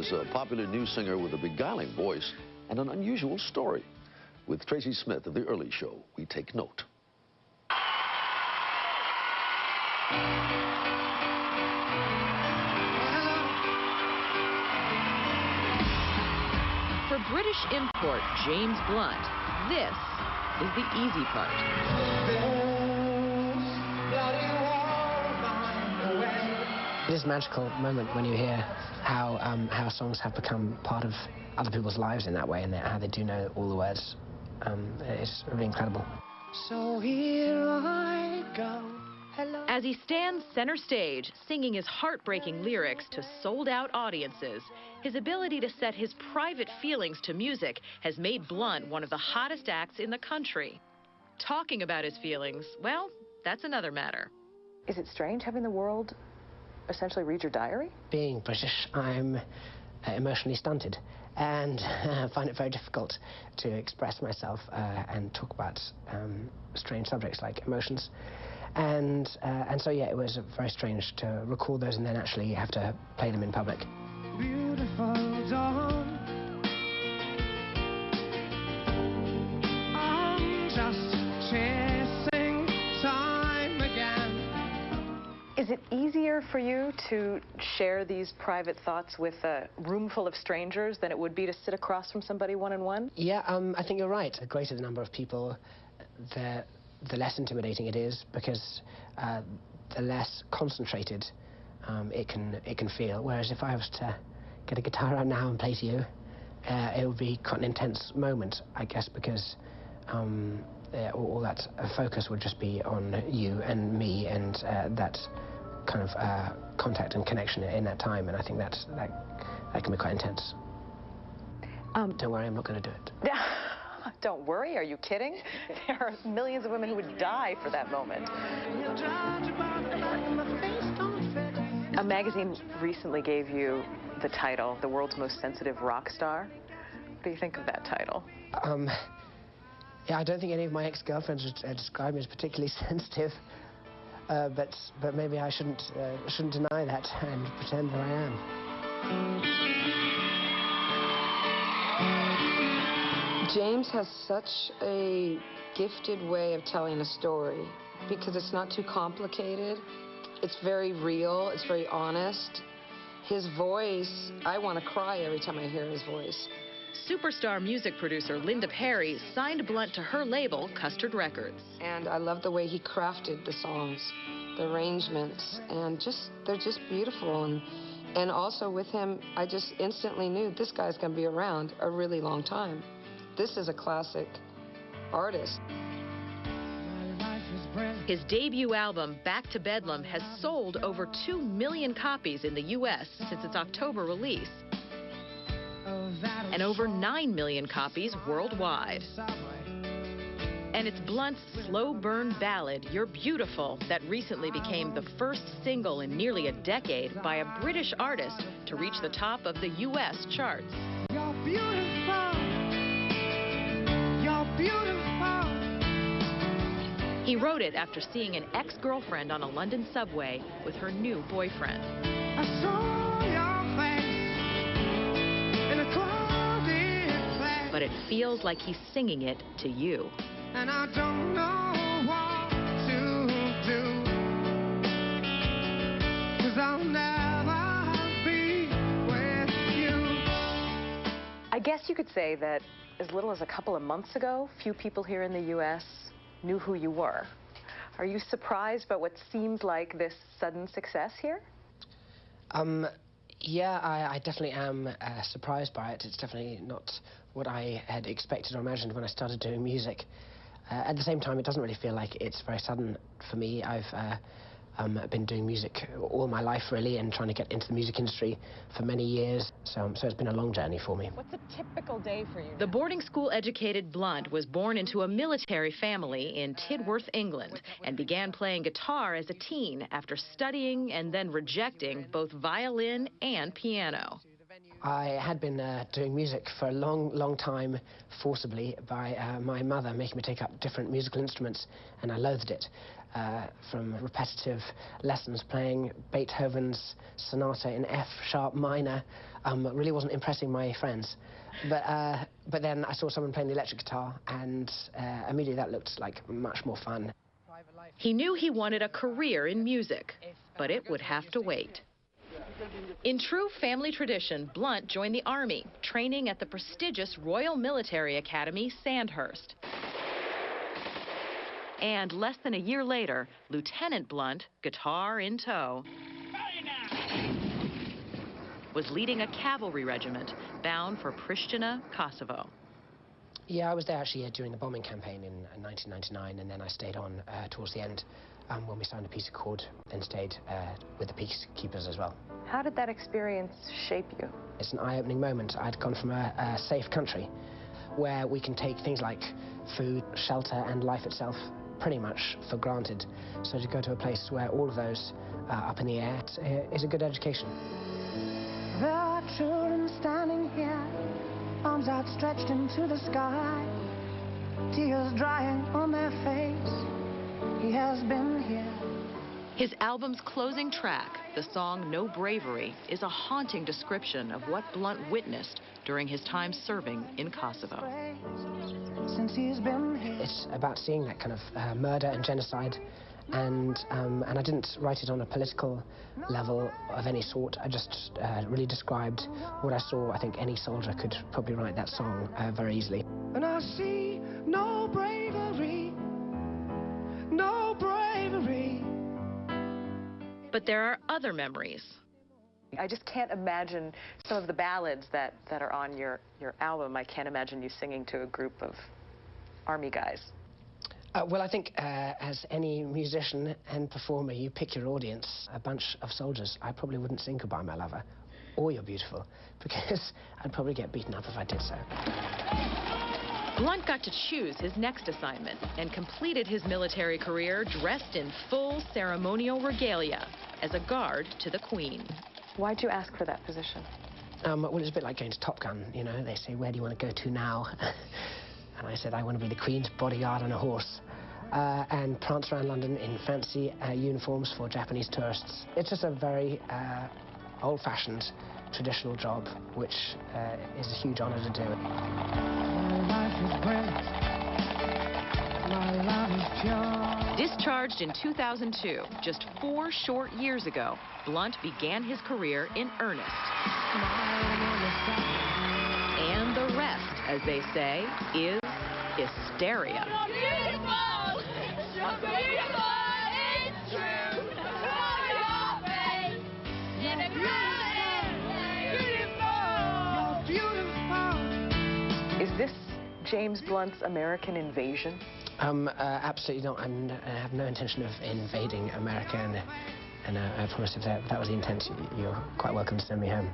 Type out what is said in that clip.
is a popular new singer with a beguiling voice and an unusual story. With Tracy Smith of The Early Show, we take note. For British import James Blunt, this is the easy part. It is a magical moment when you hear how songs have become part of other people's lives in that way, and how they do know all the words. It's really incredible. So here I go. Hello. As he stands center stage, singing his heartbreaking lyrics to sold-out audiences, his ability to set his private feelings to music has made Blunt one of the hottest acts in the country. Talking about his feelings, well, that's another matter. Is it strange having the world essentially read your diary? Being British, I'm emotionally stunted, and find it very difficult to express myself and talk about strange subjects like emotions. And so, yeah, it was very strange to record those and then actually have to play them in public. Beautiful dawn. I'm just chasing time again. Is it easier for you to share these private thoughts with a room full of strangers than it would be to sit across from somebody one-on-one? Yeah, I think you're right. The greater the number of people, the less intimidating it is, because the less concentrated it can feel. Whereas if I was to get a guitar out now and play to you, it would be quite an intense moment, I guess, because all that focus would just be on you and me, and that kind of contact and connection in that time, and I think that can be quite intense. Don't worry, I'm not going to do it. Don't worry, are you kidding? There are millions of women who would die for that moment. A magazine recently gave you the title, The World's Most Sensitive Rock Star. What do you think of that title? Yeah, I don't think any of my ex-girlfriends would describe me as particularly sensitive, but maybe I shouldn't deny that and pretend that I am. James has such a gifted way of telling a story because it's not too complicated. It's very real. It's very honest. His voice, I want to cry every time I hear his voice. Superstar music producer Linda Perry signed Blunt to her label, Custard Records. And I love the way he crafted the songs, the arrangements, and they're just beautiful. And also with him, I just instantly knew this guy's going to be around a really long time. This is a classic artist. His debut album, Back to Bedlam, has sold over 2 million copies in the U.S. since its October release, and over 9 million copies worldwide. And it's Blunt's slow burn ballad, You're Beautiful, that recently became the first single in nearly a decade by a British artist to reach the top of the U.S. charts. You're beautiful. You're beautiful. He wrote it after seeing an ex-girlfriend on a London subway with her new boyfriend. I saw your face in a cloudy place. But it feels like he's singing it to you. And I don't know what to do, 'cause I'll never be with you. I guess you could say that as little as a couple of months ago, few people here in the U.S. knew who you were. Are you surprised by what seems like this sudden success here? Yeah, I definitely am surprised by it. It's definitely not what I had expected or imagined when I started doing music. At the same time, it doesn't really feel like it's very sudden for me. I've been doing music all my life, really, and trying to get into the music industry for many years. So it's been a long journey for me. What's a typical day for you? The boarding school-educated Blunt was born into a military family in Tidworth, England, and began playing guitar as a teen after studying and then rejecting both violin and piano. I had been doing music for a long time, forcibly, by my mother making me take up different musical instruments, and I loathed it. From repetitive lessons playing Beethoven's sonata in F sharp minor, really wasn't impressing my friends. But then I saw someone playing the electric guitar, and immediately that looked like much more fun. He knew he wanted a career in music, but it would have to wait. In true family tradition, Blunt joined the Army, training at the prestigious Royal Military Academy, Sandhurst. And less than a year later, Lieutenant Blunt, guitar in tow, was leading a cavalry regiment bound for Pristina, Kosovo. Yeah, I was there actually during the bombing campaign in 1999, and then I stayed on towards the end when we signed a peace accord, and stayed with the peacekeepers as well. How did that experience shape you? It's an eye-opening moment. I'd gone from a safe country where we can take things like food, shelter, and life itself pretty much for granted. So to go to a place where all of those are up in the air is a good education. There are children standing here, arms outstretched into the sky, tears drying on their face. He has been here. His album's closing track, the song No Bravery, is a haunting description of what Blunt witnessed during his time serving in Kosovo. Since he's been here. It's about seeing that kind of murder and genocide, and I didn't write it on a political level of any sort. I just really described what I saw. I think any soldier could probably write that song very easily. And I see no bravery, no bravery. But there are other memories. I just can't imagine some of the ballads that are on your album. I can't imagine you singing to a group of Army guys. Well, I think as any musician and performer, you pick your audience. A bunch of soldiers, I probably wouldn't sing Goodbye My Lover or You're Beautiful, because I'd probably get beaten up if I did so. Blunt got to choose his next assignment and completed his military career dressed in full ceremonial regalia as a guard to the Queen. Why'd you ask for that position? Well, it's a bit like going to Top Gun, you know. They say, where do you want to go to now? And I said, I want to be the Queen's bodyguard on a horse and prance around London in fancy uniforms for Japanese tourists. It's just a very old-fashioned, traditional job, which is a huge honor to do. My life is great. My love is pure. Discharged in 2002, just 4 short years ago, Blunt began his career in earnest. And the rest, as they say, is hysteria. Is this James Blunt's American invasion? Absolutely not. I have no intention of invading America, and I promise if that was the intent, you're quite welcome to send me home.